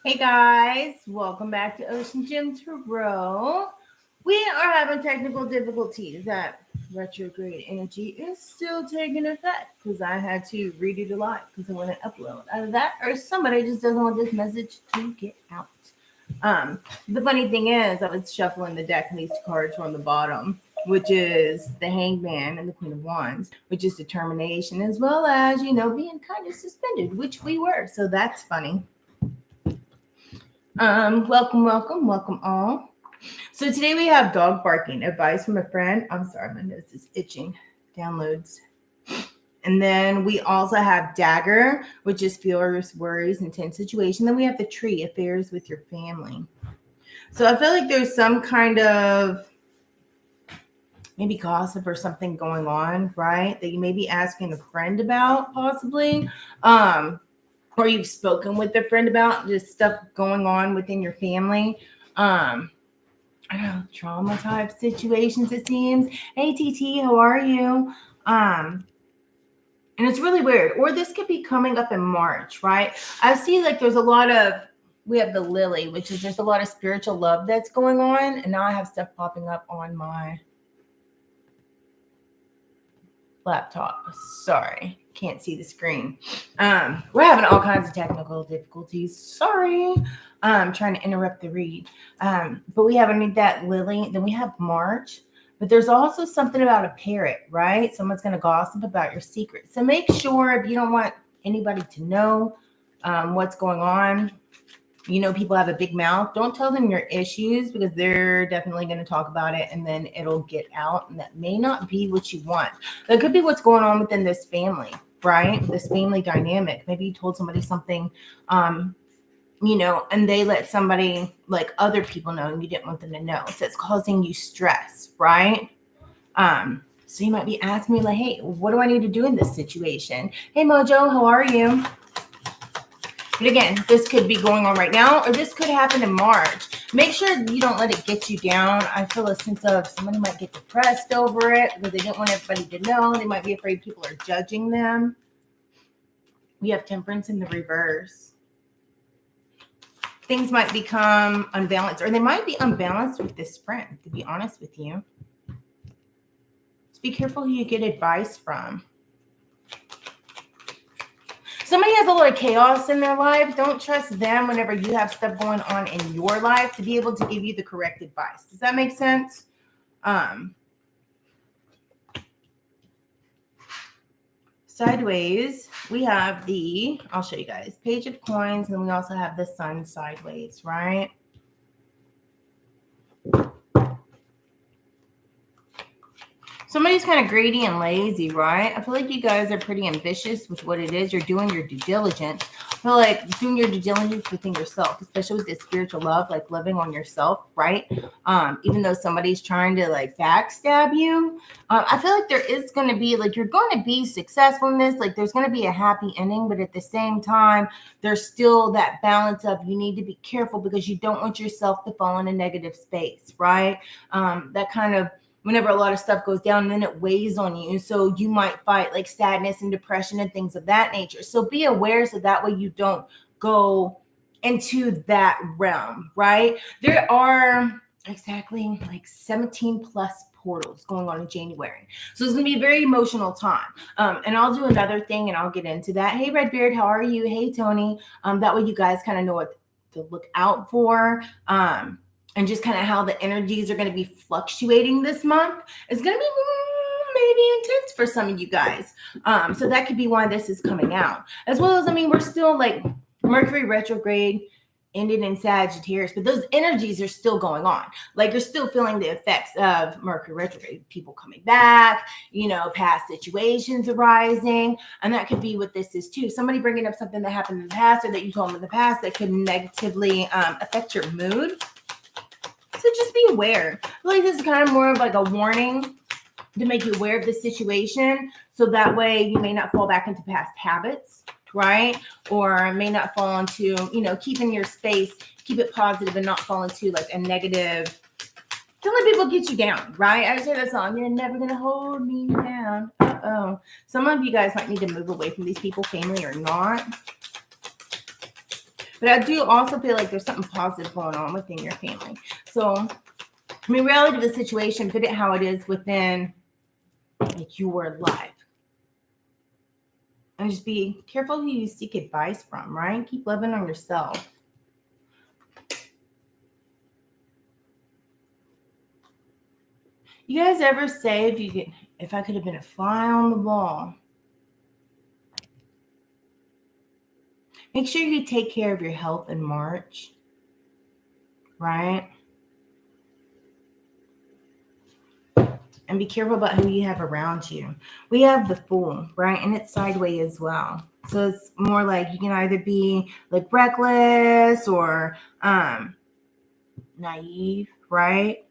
Hey guys, welcome back to OceanGemTarot. We are having technical difficulties. That retrograde energy is still taking effect because I had to redo the live because I want to upload. Either that or somebody just doesn't want this message to get out. The funny thing is, I was shuffling the deck and these cards were on the bottom, which is the Hangman and the Queen of Wands, which is determination, as well as, being kind of suspended, which we were. So that's funny. Welcome all. So today we have dog barking, advice from a friend. I'm sorry, my nose is itching. Downloads. And then we also have dagger, which is fears, worries, intense situation. Then we have the tree, affairs with your family. So I feel like there's some kind of maybe gossip or something going on, right? That you may be asking a friend about, possibly. Or you've spoken with a friend about just stuff going on within your family. I don't know, trauma type situations, it seems. Hey, TT, how are you? And it's really weird. Or this could be coming up in March, right? I see like there's a lot of, we have the lily, which is just a lot of spiritual love that's going on. And now I have stuff popping up on my laptop. Sorry, can't see the screen. We're having all kinds of technical difficulties. Sorry. I'm trying to interrupt the read. But we have that lily. Then we have March. But there's also something about a parrot, right? Someone's going to gossip about your secret. So make sure, if you don't want anybody to know what's going on, people have a big mouth. Don't tell them your issues because they're definitely going to talk about it and then it'll get out. And that may not be what you want. That could be what's going on within this family, right? This family dynamic. Maybe you told somebody something, and they let somebody, like other people know, and you didn't want them to know. So it's causing you stress, right? So you might be asking me like, hey, what do I need to do in this situation? Hey, Mojo, how are you? But again, this could be going on right now, or this could happen in March. Make sure you don't let it get you down. I feel a sense of somebody might get depressed over it because they don't want everybody to know. They might be afraid people are judging them. We have Temperance in the reverse. Things might become unbalanced, or they might be unbalanced with this friend, to be honest with you. Just be careful who you get advice from. Somebody has a lot of chaos in their life. Don't trust them whenever you have stuff going on in your life to be able to give you the correct advice. Does that make sense? Sideways, we have I'll show you guys, Page of Coins, and we also have the Sun sideways, right? Somebody's kind of greedy and lazy, right? I feel like you guys are pretty ambitious with what it is. You're doing your due diligence. I feel like doing your due diligence within yourself, especially with this spiritual love, like living on yourself, right? Even though somebody's trying to like backstab you, I feel like there is going to be like, you're going to be successful in this. Like there's going to be a happy ending, but at the same time, there's still that balance of you need to be careful because you don't want yourself to fall in a negative space, right? That kind of, whenever a lot of stuff goes down, then it weighs on you. So you might fight like sadness and depression and things of that nature. So be aware so that way you don't go into that realm, right? There are exactly like 17 plus portals going on in January. So it's going to be a very emotional time. And I'll do another thing and I'll get into that. Hey, Redbeard, how are you? Hey, Tony. That way you guys kind of know what to look out for. And just kind of how the energies are going to be fluctuating this month. It's going to be maybe intense for some of you guys. So that could be why this is coming out. As well as, we're still like Mercury retrograde ended in Sagittarius, but those energies are still going on. Like you're still feeling the effects of Mercury retrograde, people coming back, past situations arising. And that could be what this is too. Somebody bringing up something that happened in the past or that you told them in the past that could negatively affect your mood. So just be aware. I feel like this is kind of more of like a warning to make you aware of the situation. So that way you may not fall back into past habits, right? Or may not fall into, keeping your space, keep it positive and not fall into like a negative. Don't let people get you down, right? I say that song, you're never going to hold me down. Uh-oh. Some of you guys might need to move away from these people, family or not. But I do also feel like there's something positive going on within your family. So, I mean, reality of the situation, put it how it is within like your life. And just be careful who you seek advice from, right? Keep loving on yourself. You guys ever say if I could have been a fly on the wall? Make sure you take care of your health in March, right? And be careful about who you have around you. We have the Fool, right? And it's sideways as well. So it's more like you can either be like reckless or naive, right?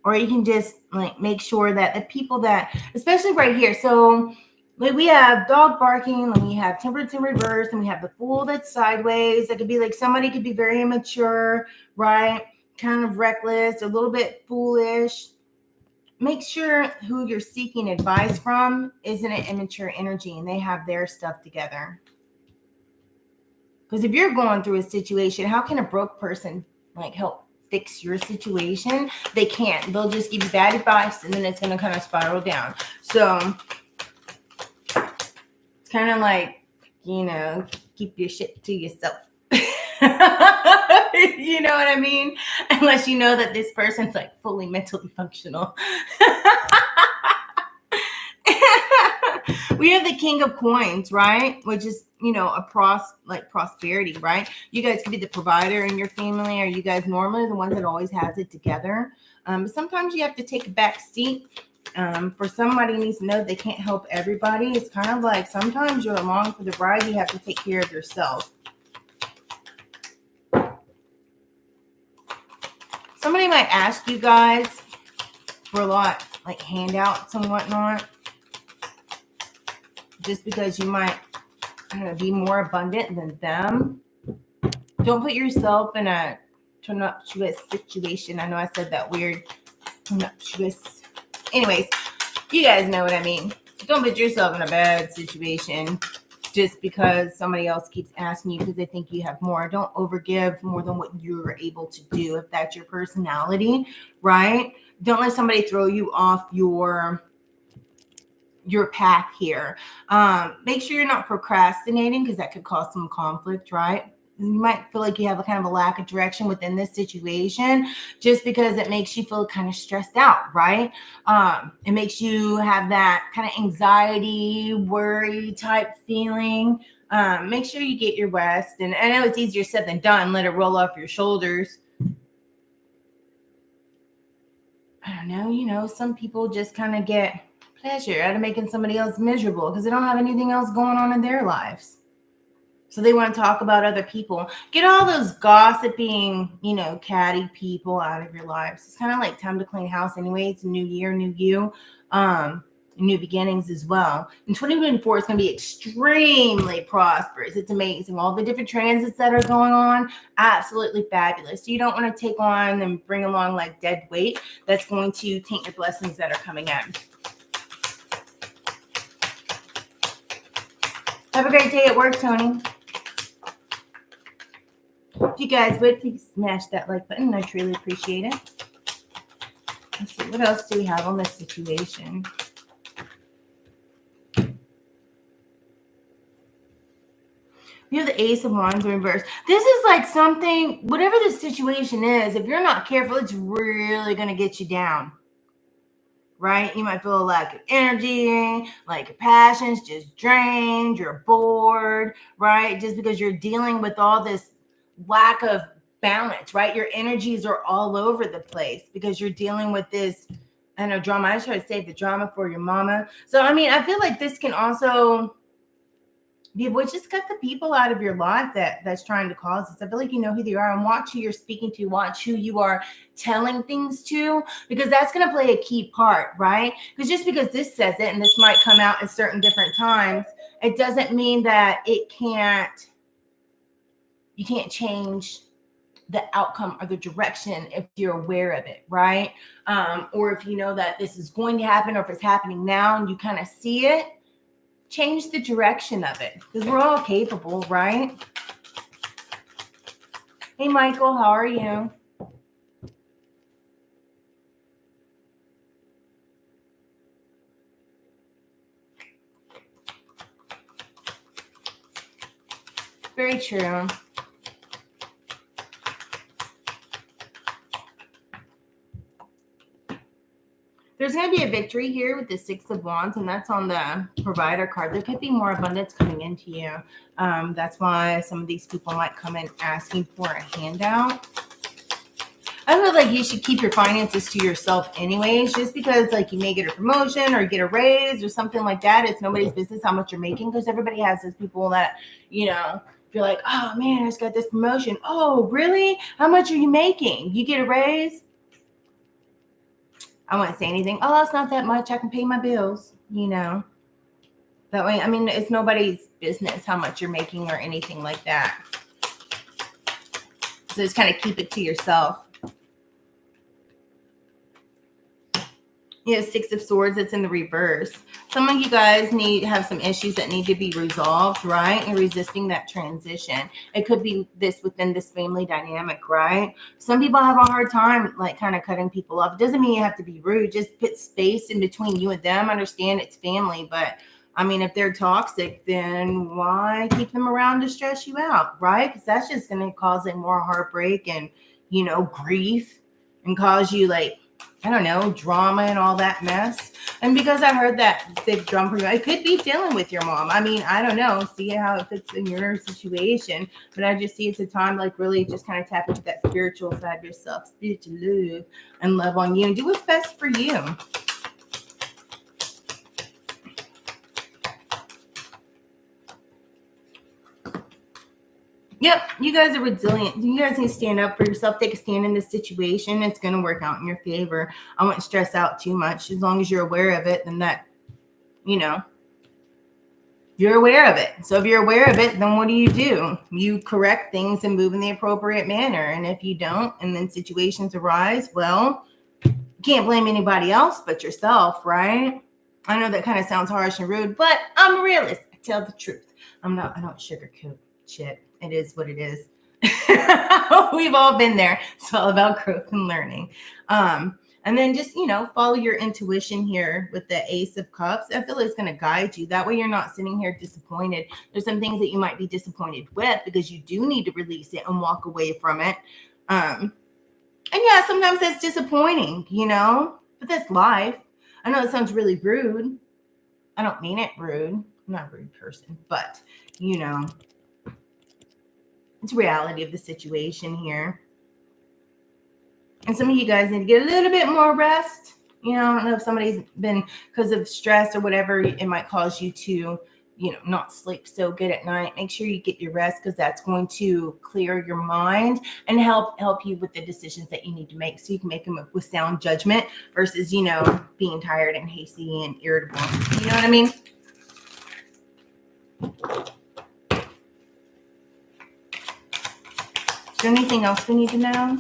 Or you can just like make sure that the people that, especially right here, so like we have dog barking, and we have temperance in reverse, and we have the Fool that's sideways. It could be like somebody could be very immature, right? Kind of reckless, a little bit foolish. Make sure who you're seeking advice from isn't an immature energy and they have their stuff together. Because if you're going through a situation, how can a broke person like help fix your situation? They can't. They'll just give you bad advice and then it's going to kind of spiral down. So it's kind of like, keep your shit to yourself. You know what I mean? Unless you know that this person's like fully mentally functional. We have the King of Coins, right? Which is, a prosperity, right? You guys could be the provider in your family, or you guys normally the ones that always has it together. Sometimes you have to take a back seat. For somebody who needs to know they can't help everybody. It's kind of like sometimes you're along for the ride. You have to take care of yourself. Somebody might ask you guys for a lot, like handouts and whatnot, just because you might, be more abundant than them. Don't put yourself in a tumultuous situation. I know I said that weird. Tumultuous. Anyways, you guys know what I mean. Don't put yourself in a bad situation just because somebody else keeps asking you because they think you have more. Don't overgive more than what you're able to do if that's your personality, right? Don't let somebody throw you off your path here. Make sure you're not procrastinating because that could cause some conflict, right? You might feel like you have a kind of a lack of direction within this situation just because it makes you feel kind of stressed out, right? It makes you have that kind of anxiety, worry type feeling. Make sure you get your rest. And I know it's easier said than done. Let it roll off your shoulders. I don't know, some people just kind of get pleasure out of making somebody else miserable because they don't have anything else going on in their lives. So they want to talk about other people. Get all those gossiping, catty people out of your lives. It's kind of like time to clean house anyway. It's a new year, new you, new beginnings as well. And 2024 is going to be extremely prosperous. It's amazing. All the different transits that are going on, absolutely fabulous. So you don't want to take on and bring along like dead weight. That's going to taint your blessings that are coming in. Have a great day at work, Tony. If you guys would, please smash that like button. I truly appreciate it. Let's see, what else do we have on this situation? We have the Ace of Wands in reverse. This is like something, whatever the situation is, if you're not careful, it's really going to get you down. Right? You might feel a lack of energy, like your passion's just drained, you're bored, right? Just because you're dealing with all this lack of balance, right? Your energies are all over the place because you're dealing with this, drama. I just try to save the drama for your mama. So, I feel like this can also be avoided. Just cut the people out of your life that's trying to cause this. I feel like you know who they are and watch who you're speaking to, watch who you are telling things to, because that's going to play a key part, right? Because just because this says it, and this might come out at certain different times, it doesn't mean that you can't change the outcome or the direction if you're aware of it, right? Or if you know that this is going to happen, or if it's happening now and you kind of see it, change the direction of it, because we're all capable, right? Hey, Michael, how are you? Very true. There's going to be a victory here with the Six of Wands, and that's on the provider card. There could be more abundance coming into you. That's why some of these people might come in asking for a handout. I feel like you should keep your finances to yourself anyways, just because like you may get a promotion or get a raise or something like that. It's nobody's business how much you're making, because everybody has those people that, you know, you're like, oh man, I just got this promotion. Oh, really? How much are you making? You get a raise? I won't say anything. Oh, it's not that much. I can pay my bills, you know. That way, I mean, it's nobody's business how much you're making or anything like that. So just kind of keep it to yourself. You have Six of Swords that's in the reverse. Some of you guys have some issues that need to be resolved, right? And resisting that transition. It could be this within this family dynamic, right? Some people have a hard time like kind of cutting people off. It doesn't mean you have to be rude. Just put space in between you and them. Understand it's family, but I mean, if they're toxic, then why keep them around to stress you out, right? Because that's just going to cause like more heartbreak and, you know, grief, and cause you like, I don't know, drama and all that mess. And because I heard that big drum for you, it could be dealing with your mom. I mean, I don't know. See how it fits in your situation. But I just see it's a time like really just kind of tap into that spiritual side of yourself, spiritual love, and love on you and do what's best for you. Yep, you guys are resilient. You guys need to stand up for yourself. Take a stand in this situation. It's going to work out in your favor. I wouldn't stress out too much. As long as you're aware of it, then that, you know, you're aware of it. So if you're aware of it, then what do? You correct things and move in the appropriate manner. And if you don't, and then situations arise, well, you can't blame anybody else but yourself, right? I know that kind of sounds harsh and rude, but I'm a realist. I tell the truth. I don't sugarcoat shit. It is what it is. We've all been there. It's all about growth and learning. And then just, you know, follow your intuition here with the Ace of Cups. I feel it's going to guide you. That way you're not sitting here disappointed. There's some things that you might be disappointed with because you do need to release it and walk away from it. And yeah, sometimes that's disappointing, you know, but that's life. I know it sounds really rude. I don't mean it rude. I'm not a rude person, but, you know, it's reality of the situation here. And some of you guys need to get a little bit more rest. You know, I don't know if somebody's been, because of stress or whatever, it might cause you to, you know, not sleep so good at night. Make sure you get your rest, because that's going to clear your mind and help you with the decisions that you need to make, so you can make them with sound judgment versus, you know, being tired and hasty and irritable. You know what I mean? Is there anything else we need to know?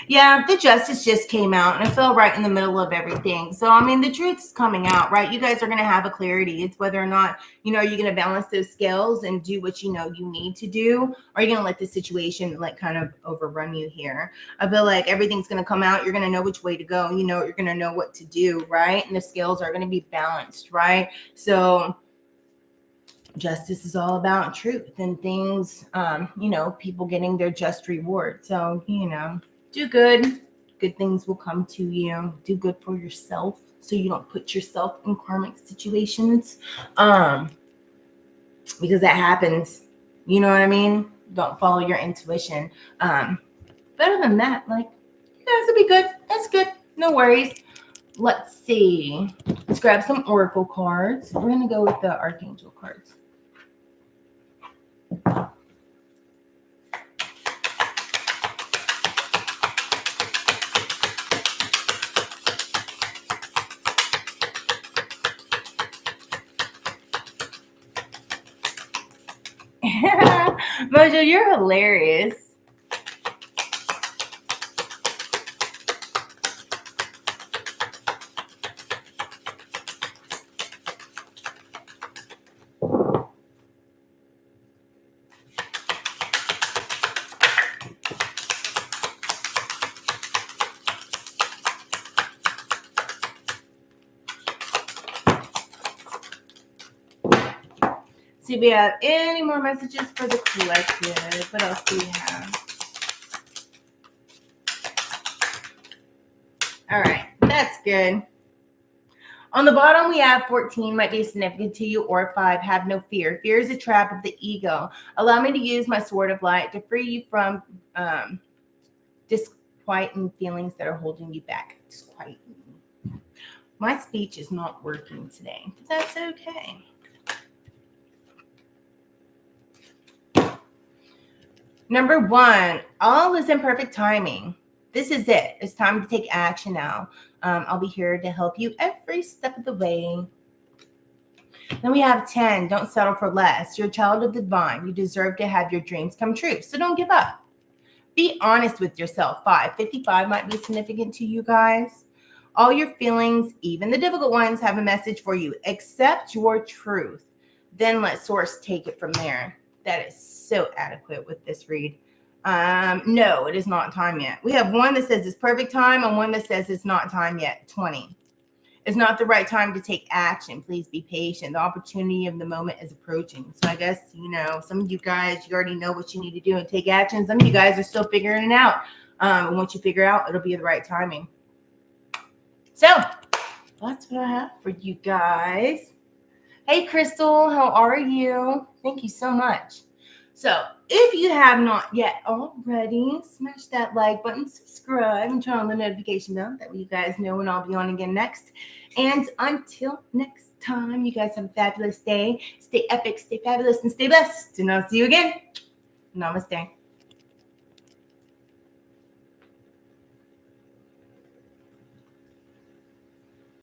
Yeah, the justice just came out, and I fell right in the middle of everything. So, I mean, the truth's coming out, right? You guys are going to have a clarity. It's whether or not, you know, you're going to balance those scales and do what you know you need to do, or are you going to let the situation like kind of overrun you here? I feel like everything's going to come out. You're going to know which way to go. You know, you're going to know what to do, right? And the scales are going to be balanced, right? So justice is all about truth and things, you know, people getting their just reward. So, you know, do good. Good things will come to you. Do good for yourself so you don't put yourself in karmic situations. Because that happens. You know what I mean? Don't follow your intuition. But other than that, like, you guys will be good. That's good. No worries. Let's see. Let's grab some oracle cards. We're going to go with the archangel cards. Mojo, you're hilarious. See if we have any more messages for the collective. What else do we have? All right, that's good. On the bottom, we have 14, might be significant to you, or 5, have no fear. Fear is a trap of the ego. Allow me to use my sword of light to free you from disquieting feelings that are holding you back. Disquieting. My speech is not working today, but that's okay. Number 1, all is in perfect timing. This is it. It's time to take action now. I'll be here to help you every step of the way. Then we have 10. Don't settle for less. You're a child of the divine. You deserve to have your dreams come true. So don't give up. Be honest with yourself. 5. 55 might be significant to you guys. All your feelings, even the difficult ones, have a message for you. Accept your truth. Then let source take it from there. That is so adequate with this read. No, it is not time yet. We have one that says it's perfect time and one that says it's not time yet. 20. It's not the right time to take action. Please be patient. The opportunity of the moment is approaching. So I guess, some of you guys, you already know what you need to do and take action. Some of you guys are still figuring it out. And once you figure out, it'll be the right timing. So that's what I have for you guys. Hey, Crystal, how are you? Thank you so much. So if you have not yet already, smash that like button, subscribe, and turn on the notification bell. That way you guys know when I'll be on again next. And until next time, you guys have a fabulous day. Stay epic, stay fabulous, and stay blessed. And I'll see you again. Namaste.